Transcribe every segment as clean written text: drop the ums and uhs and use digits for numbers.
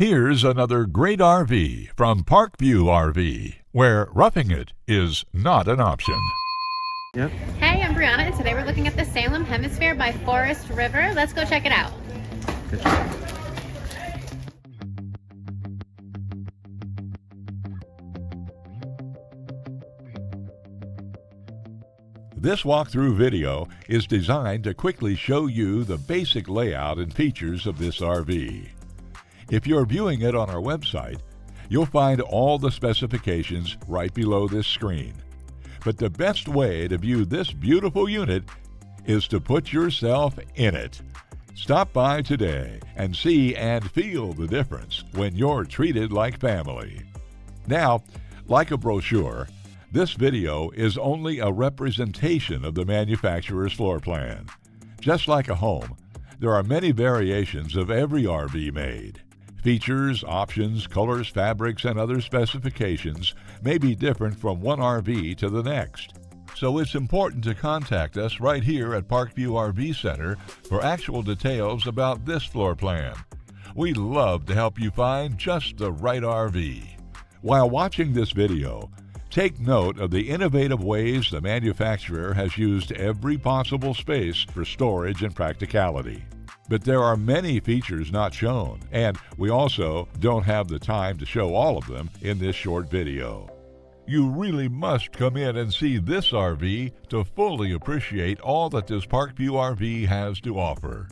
Here's another great RV from Parkview RV, where roughing it is not an option. Yep. Hey, I'm Brianna, and today we're looking at the Salem Hemisphere by Forest River. Let's go check it out. Good job. This walkthrough video is designed to quickly show you the basic layout and features of this RV. If you're viewing it on our website, you'll find all the specifications right below this screen. But the best way to view this beautiful unit is to put yourself in it. Stop by today and see and feel the difference when you're treated like family. Now, like a brochure, this video is only a representation of the manufacturer's floor plan. Just like a home, there are many variations of every RV made. Features, options, colors, fabrics, and other specifications may be different from one RV to the next. So it's important to contact us right here at Parkview RV Center for actual details about this floor plan. We'd love to help you find just the right RV. While watching this video, take note of the innovative ways the manufacturer has used every possible space for storage and practicality. But there are many features not shown, and we also don't have the time to show all of them in this short video. You really must come in and see this RV to fully appreciate all that this Parkview RV has to offer.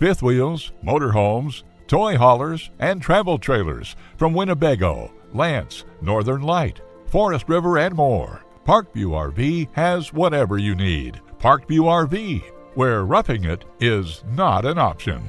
Fifth wheels, motorhomes, toy haulers, and travel trailers from Winnebago, Lance, Northern Light, Forest River, and more. Parkview RV has whatever you need. Parkview RV, where roughing it is not an option.